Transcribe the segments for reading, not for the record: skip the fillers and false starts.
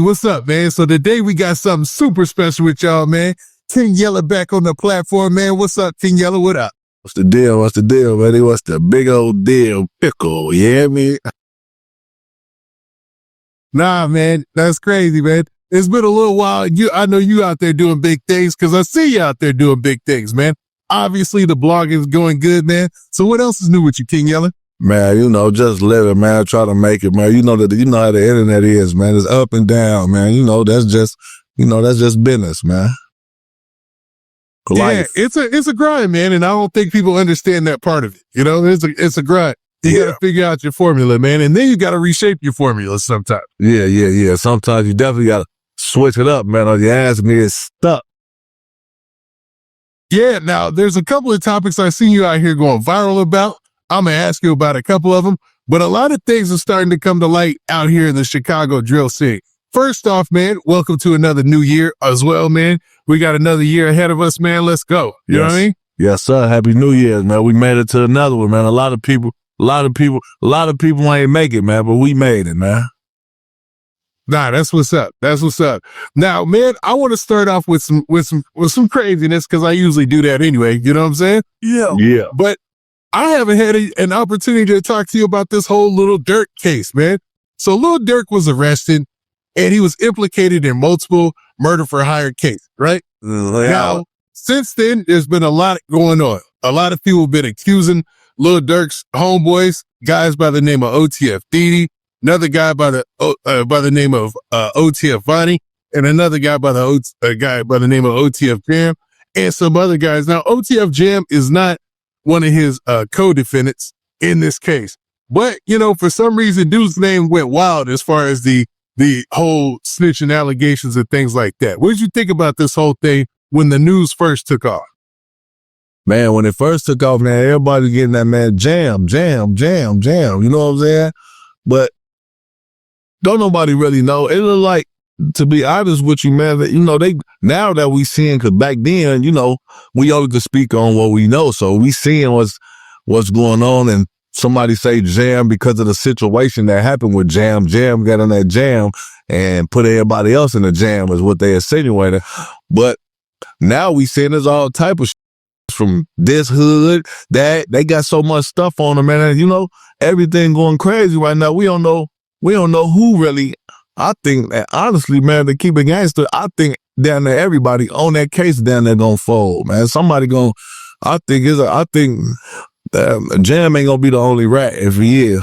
what's up, man? So today we got something super special with y'all, man. King Yella back on the platform, man. What's up, King Yella? What up? What's the deal? What's the deal, buddy? What's the big old deal? Pickle, you hear me? Nah, man, that's crazy, man. It's been a little while. I know you out there doing big things because I see you out there doing big things, man. Obviously, the blog is going good, man. So what else is new with you, King Yella? Man, you know, just living, man. Try to make it, man. You know how the internet is, man. It's up and down, man. That's just business, man. Life. Yeah, it's a grind, man, and I don't think people understand that part of it. It's a grind. You got to figure out your formula, man, and then you got to reshape your formula sometimes. Yeah. Sometimes you definitely got to switch it up, man, or your ass is stuck. Yeah, now there's a couple of topics I see you out here going viral about. I'm going to ask you about a couple of them, but a lot of things are starting to come to light out here in the Chicago drill scene. First off, man, welcome to another new year as well, man. We got another year ahead of us, man. Let's go. You know what I mean? Yes, sir. Happy New Year, man. We made it to another one, man. A lot of people ain't make it, man, but we made it, man. Nah, that's what's up. That's what's up. Now, man, I want to start off with some craziness because I usually do that anyway. You know what I'm saying? Yeah. But I haven't had an opportunity to talk to you about this whole Lil Durk case, man. So Lil Durk was arrested and he was implicated in multiple murder for hire cases, right? Yeah. Now, since then, there's been a lot going on. A lot of people have been accusing Lil Durk's homeboys, guys by the name of OTF Didi, another guy by the name of OTF Vonnie, and another guy by the name of OTF Jam, and some other guys. Now, OTF Jam is not one of his co-defendants in this case. But, for some reason, dude's name went wild as far as the whole snitching allegations and things like that. What did you think about this whole thing when the news first took off? Man, when it first took off, man, everybody getting that, man, jam. You know what I'm saying? But don't nobody really know. It look like, to be honest with you, man, that, now that we seeing, because back then, we only could speak on what we know. So we seeing what's going on, and somebody say jam because of the situation that happened with Jam. Jam got on that jam and put everybody else in the jam is what they insinuated. But now we seeing there's all type of from this hood that they got so much stuff on them, man. Everything going crazy right now. We don't know who really. I think that honestly, man, to keep it gangster, I think down there everybody on that case down there gonna fold, man. I think Jam ain't gonna be the only rat every year.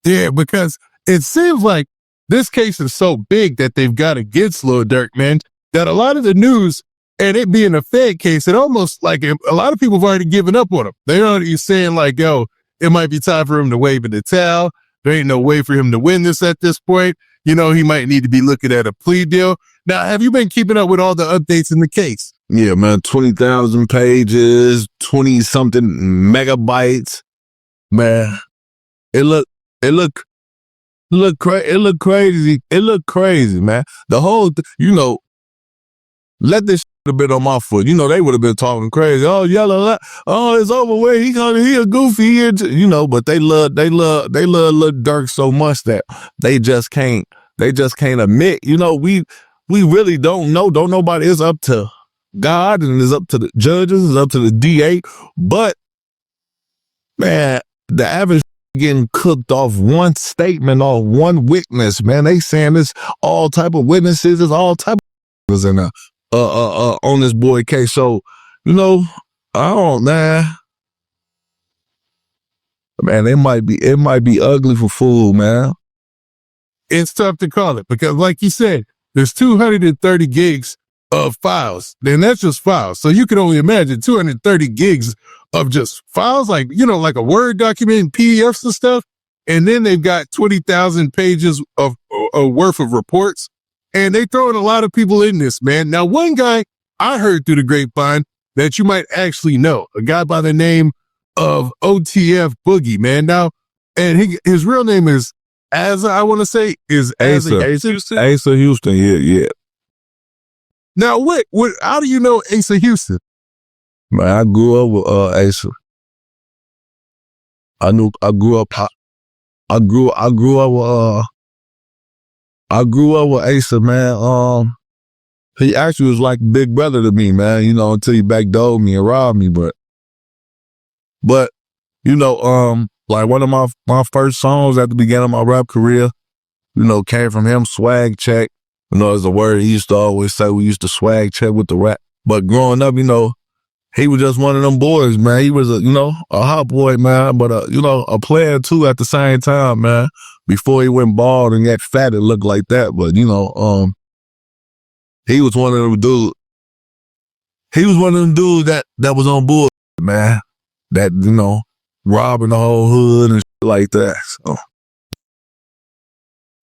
Yeah, because it seems like this case is so big that they've got against Lil Durk, man, that a lot of the news, and it being a Fed case, it almost like a lot of people have already given up on him. They're already saying like, yo, it might be time for him to wave in the towel. There ain't no way for him to win this at this point. He might need to be looking at a plea deal. Now, have you been keeping up with all the updates in the case? Yeah, man, 20,000 pages, 20-something megabytes. Man, it look crazy. It look crazy, man. The whole, let this have been on my foot. They would have been talking crazy. Oh, Yella, it's over with. He a goofy here, but they love Lil Durk so much that they just can't admit, we really don't know. Don't nobody. It's up to God, and it's up to the judges, it's up to the DA. But man, the average getting cooked off one statement, off one witness, man. They saying this all type of witnesses, there's all type of in there. On this boy case. So, I don't, man, it might be ugly for fool, man. It's tough to call it because, like you said, there's 230 gigs of files. Then that's just files. So you can only imagine 230 gigs of just files, like, like a Word document, PDFs and stuff. And then they've got 20,000 pages of worth of reports. And they throwing a lot of people in this, man. Now, one guy I heard through the grapevine that you might actually know, a guy by the name of OTF Boogie, man. Now, and his real name is Asa, I want to say, is Asa Houston. Asa Houston, yeah. Now, how do you know Asa Houston? Man, I grew up with Asa. I grew up with I grew up with Asa, man. He actually was like big brother to me, man, you know, until he backdoored me and robbed me. But, you know, like one of my first songs at the beginning of my rap career, you know, came from him, Swag Check. You know, it's a word he used to always say. We used to swag check with the rap. But growing up, you know, he was just one of them boys, man. He was a hot boy, man, but a player too at the same time, man. Before he went bald and got fat, it looked like that. But, he was one of them dudes. He was one of them dudes that was on board, man. That, robbing the whole hood and shit like that. So.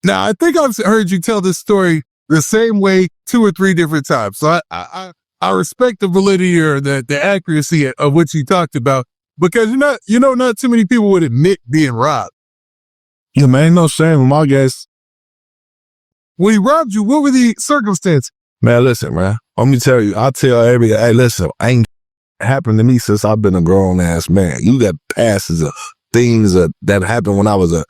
Now, I think I've heard you tell this story the same way 2 or 3 different times. So I respect the validity or the accuracy of what you talked about, because not too many people would admit being robbed. Yeah, man, ain't no shame in my guess. When he robbed you, what were the circumstances? Man, listen, man. Let me tell you, I tell everybody, hey, listen, ain't happened to me since I've been a grown-ass man. You got passes of things that happened when I was a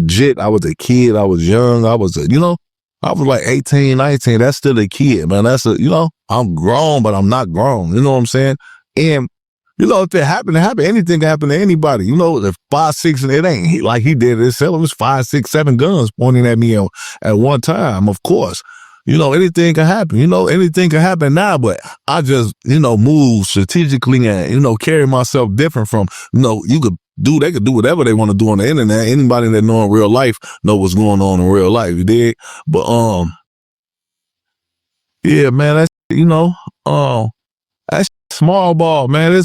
jit. I was a kid. I was young. I was like 18, 19. That's still a kid, man. I'm grown, but I'm not grown. You know what I'm saying? And, if it happened, it happened. Anything can happen to anybody. If 5, 6, and it ain't like he did it himself. It was 5, 6, 7 guns pointing at me at one time, of course. Anything can happen. Anything can happen now, but I just, move strategically and, carry myself different from, they could do whatever they want to do on the internet. Anybody that know in real life know what's going on in real life, you dig? But, yeah, man, that's small ball, man.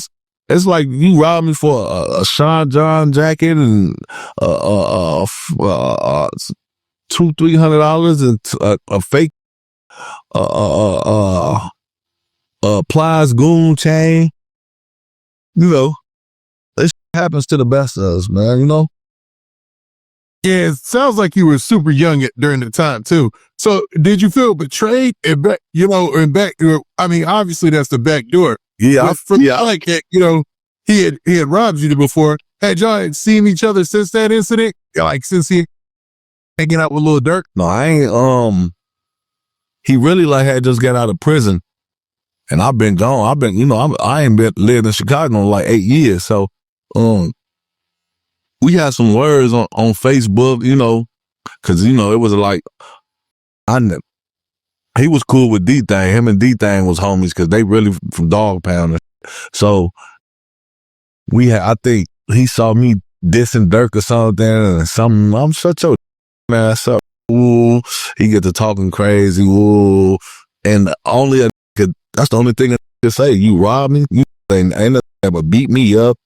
It's like you robbed me for a Sean John jacket and, $200-300 and a fake Plies goon chain. This happens to the best of us, man, Yeah, it sounds like you were super young during the time too. So did you feel betrayed? Obviously that's the back door. Yeah, like that, he had robbed you before. Had y'all seen each other since that incident? Like since he hanging out with Lil Durk? No, I ain't. He really had just got out of prison, and I've been gone. I ain't been lived in Chicago in like 8 years. So, we had some words on Facebook, because it was like he was cool with D-Thang. Him and D-Thang was homies because they really from Dog Pound. So I think he saw me dissing Dirk or something, and I'm shut your ass up. Ooh, he get to talking crazy. Ooh, and that's the only thing I can say. You robbed me. You ain't nothing ever beat me up.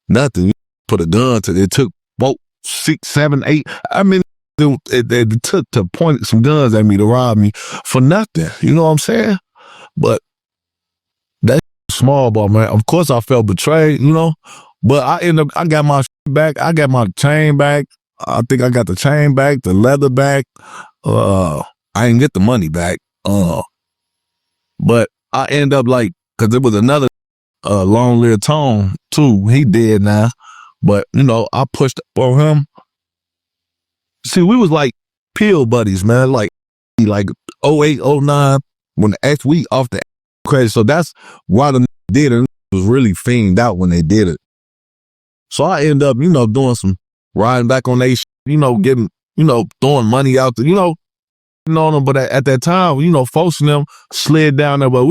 Nothing. You put a gun to it. Took 4, 6, 7, 8. I mean, it took to point some guns at me to rob me for nothing. You know what I'm saying? But that's small ball, man. Of course, I felt betrayed. But I got my back. I got my chain back. I think I got the chain back, the leather back. I didn't get the money back. But I end up because there was another Long Live Tone too. He dead now. But, I pushed for him. See, we was like pill buddies, man. Like 08, 09, when we off the credit. So that's why the did it. It was really fiend out when they did it. So I end up, doing some riding back on they, getting, throwing money out there, them. But at that time, folks and them slid down there. But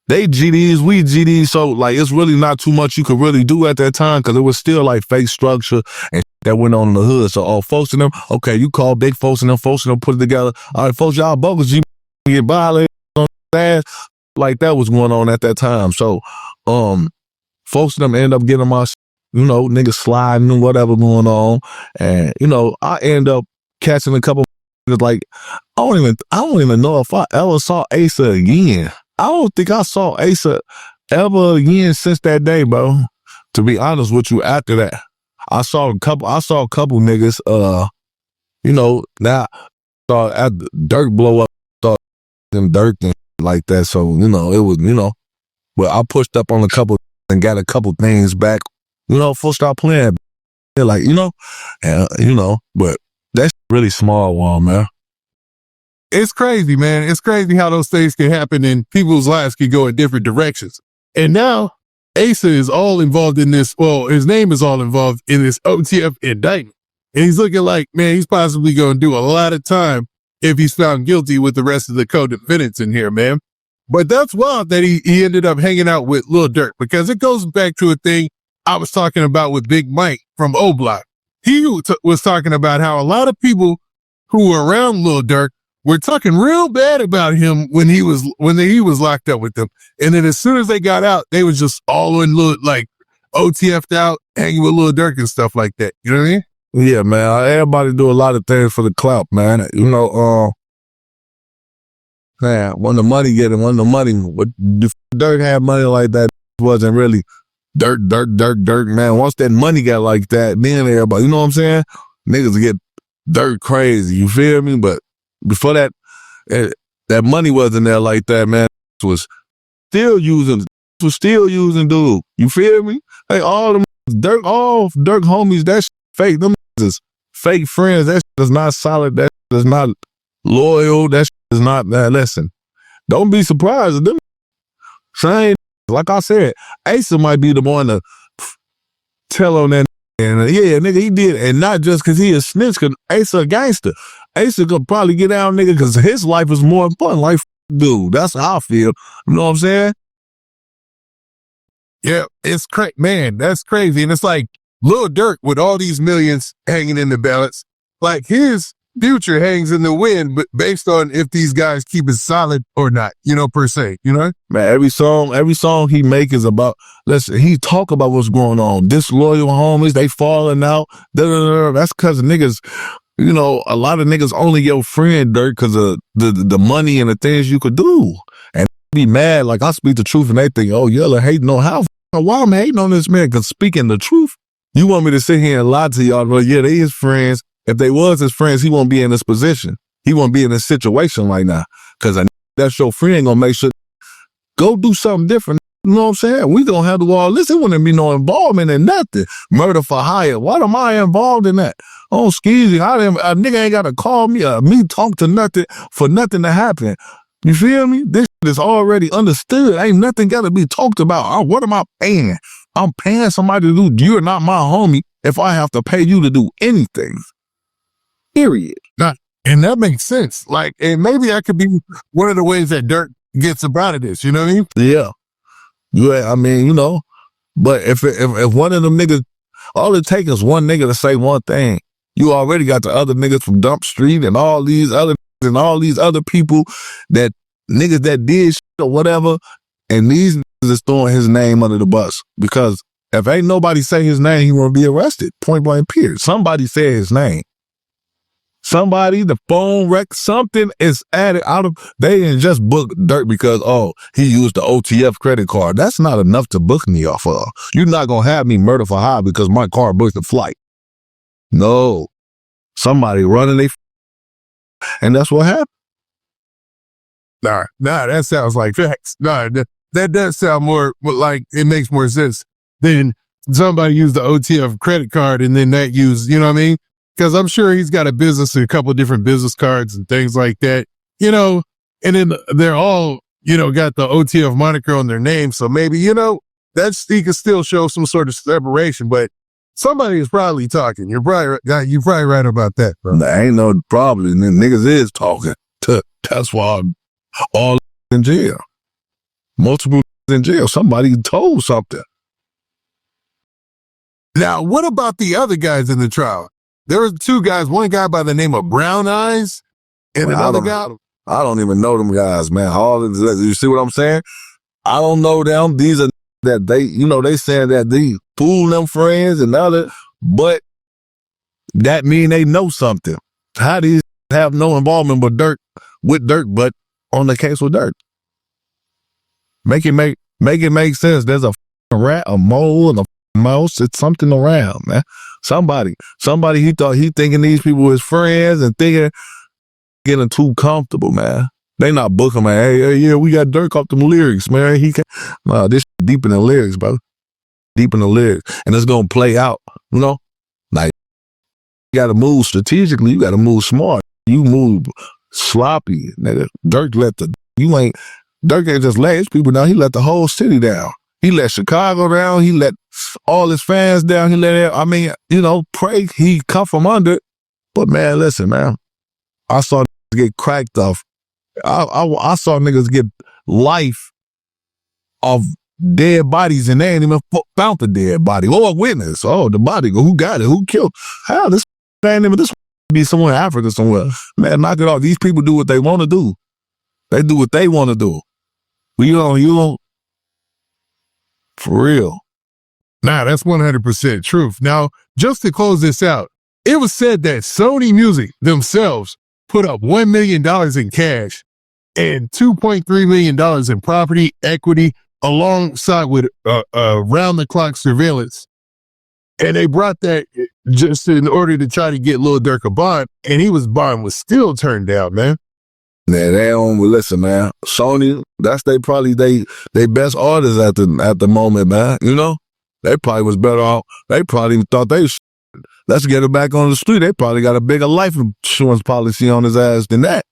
they GDs, we GDs. So it's really not too much you could really do at that time because it was still fake structure and that went on in the hood. So all folks and them, okay, you call big folks and them put it together. All right, folks, y'all bogus, G get violated on that. That was going on at that time. So, folks and them end up getting my niggas sliding and whatever going on. And, I end up catching a couple I don't even know if I ever saw Asa again. I don't think I saw Asa ever again since that day, bro. To be honest with you, after that. I saw a couple niggas, now after Dirk blow up, saw them Dirk and like that. So, it was, but I pushed up on a couple and got a couple things back. Folks start playing, and, but that's really small one, man. It's crazy, man. It's crazy how those things can happen and people's lives can go in different directions. And now Asa is all involved in this. Well, his name is all involved in this OTF indictment. And he's looking like, man, he's possibly going to do a lot of time if he's found guilty with the rest of the co-defendants in here, man. But that's wild that he ended up hanging out with Lil Durk, because it goes back to a thing I was talking about with Big Mike from O Block. He was talking about how a lot of people who were around Lil Durk were talking real bad about him when he was locked up with them. And then as soon as they got out, they was just all in like OTF'd out, hanging with Lil Durk and stuff like that. You know what I mean? Yeah, man. Everybody do a lot of things for the clout, man. You know, man, when the money, but if Dirk had money like that, it wasn't really Dirk, man. Once that money got like that, then everybody, you know what I'm saying? Niggas get Dirk crazy, you feel me? But before that, that money wasn't there like that, man. Was still using dude. You feel me? Hey, all them Dirk homies, that shit fake. Them is fake friends. That shit is not solid. That shit is not loyal. That shit is not that. Listen, don't be surprised if them same. Like I said, Asa might be the one to tell on that. And yeah, nigga, he did. And not just because he a snitch, because Asa a gangster. Asa could probably get out, nigga, because his life is more important. Like, dude, that's how I feel. You know what I'm saying? Yeah, it's crazy. Man, that's crazy. And it's like Lil Durk with all these millions hanging in the balance, like his future hangs in the wind, but based on if these guys keep it solid or not, you know, per se, you know? Man, every song he make is about, listen, he talk about what's going on. Disloyal homies, they falling out. That's because niggas, you know, a lot of niggas only your friend, Dirk, because of the money and the things you could do. And be mad, like I speak the truth and they think, oh, Yella hating on how, why I'm hating on this man? Because speaking the truth, you want me to sit here and lie to y'all, well, yeah, they his friends. If they was his friends, he won't be in this position. He won't be in this situation right now. Because that's your friend gonna make sure, go do something different. You know what I'm saying? We gonna handle all this. It wouldn't be no involvement in nothing. Murder for hire. What am I involved in that? Oh, skeezy. A nigga ain't gotta call me me talk to nothing for nothing to happen. You feel me? This is already understood. Ain't nothing gotta be talked about. Oh, what am I paying? I'm paying somebody to do. You're not my homie if I have to pay you to do anything. Period. And that makes sense. Like, and maybe that could be one of the ways that Dirk gets about it is, you know what I mean? Yeah, I mean, you know, but if one of them niggas, all it takes is one nigga to say one thing. You already got the other niggas from Dump Street and all these other people that niggas that did shit or whatever, and these niggas is throwing his name under the bus. Because if ain't nobody say his name, he won't be arrested. Point blank period. Somebody said his name. Somebody, the phone wreck, something is added out of, they didn't just book Dirk because, oh, he used the OTF credit card. That's not enough to book me off of. You're not going to have me murder for hire because my car booked a flight. No. Somebody running and that's what happened. Nah, that sounds like facts. Nah, that does sound more like it makes more sense than somebody used the OTF credit card and then that used, you know what I mean? Because I'm sure he's got a business and a couple of different business cards and things like that, you know, and then they're all, you know, got the OTF moniker on their name. So maybe, you know, he can still show some sort of separation, but somebody is probably talking. You're probably right about that, bro. There ain't no problem. Niggas is talking. That's why I'm all in jail. Multiple in jail. Somebody told something. Now, what about the other guys in the trial? There were two guys, one guy by the name of Brown Eyes and another guy. I don't even know them guys, man. You see what I'm saying? I don't know them. These are that they, you know, they saying that they fool them friends and other, but that mean they know something. How these have no involvement with Dirk, but on the case with Dirk. Make it make sense. There's a rat, a mole, and a mouse. It's something around, man. Somebody he thought he thinking these people was friends and thinking getting too comfortable, man. They not booking, man. Hey, yeah, we got Dirk off them lyrics, man. This deep in the lyrics, bro. Deep in the lyrics. And it's gonna play out, you know? Like, you gotta move strategically, you gotta move smart. You move sloppy. Nigga, Dirk ain't just let his people down. He let the whole city down. He let Chicago down. He let all his fans down. He let, pray he come from under. But man, listen, man, I saw niggas get cracked off. I saw niggas get life of dead bodies and they ain't even found the dead body or a witness. Oh, the body, who got it? Who killed? How this ain't even this be somewhere in Africa somewhere. Man, knock it off. These people do what they want to do. They do what they want to do. You don't, for real. Nah, that's 100% truth. Now, just to close this out, it was said that Sony Music themselves put up $1 million in cash and $2.3 million in property equity alongside with round-the-clock surveillance. And they brought that just in order to try to get Lil Durk a bond, and his bond was still turned down, man. Yeah, they don't listen, man. Sony, that's probably they best artists at the moment, man. You know, they probably was better off. They probably thought let's get it back on the street. They probably got a bigger life insurance policy on his ass than that.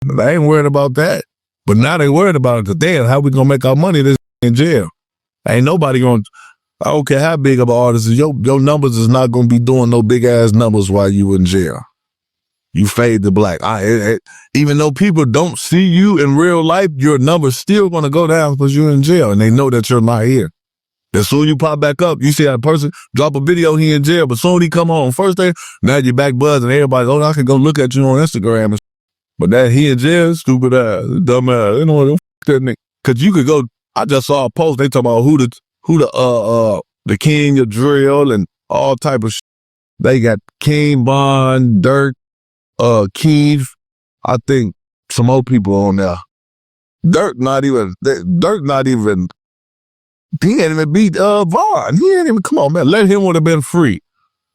They ain't worried about that. But now they worried about it. Damn, how we gonna make our money this in jail? Ain't nobody gonna. I don't care how big of an artist is. Your numbers is not gonna be doing no big ass numbers while you in jail. You fade to black. Even though people don't see you in real life, your number's still gonna go down because you're in jail and they know that you're not here. As soon as you pop back up, you see that person drop a video, he in jail, but soon he come on first day, now you're back buzzing. Everybody, I can go look at you on Instagram. But that he in jail, stupid ass, dumb ass. You know, that nigga. Cause you could go, I just saw a post, they talking about who the king of drill and all type of shit. They got King Bond, Dirk, Keith, I think some more people on there. Dirk not even, he ain't even beat Vaughn. He ain't even, come on, man. Let him would have been free.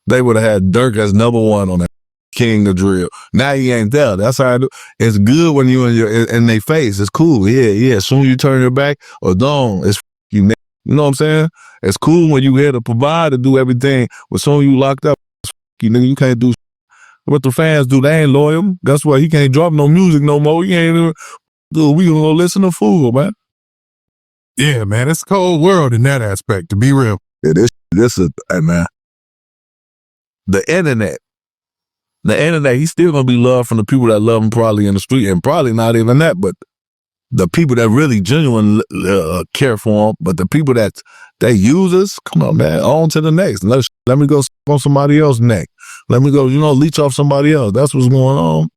They would have had Dirk as number one on that king of drill. Now he ain't there. That's how I do. It's good when you in their face. It's cool. Yeah. As soon as you turn your back or don't, it's you. You know what I'm saying? It's cool when you here to provide, to do everything. But soon you locked up, you can't do what the fans do. They ain't loyal. That's why he can't drop no music no more. He ain't even, dude, we gonna go listen to Fool, man. Yeah, man, it's a cold world in that aspect, to be real. Yeah, this is, hey, man. The internet, he's still gonna be loved from the people that love him probably in the street, and probably not even that, but the people that really genuinely care for him, but the people that they users, come on, man, on to the next. Let me go on somebody else's neck. Let me go, leech off somebody else. That's what's going on.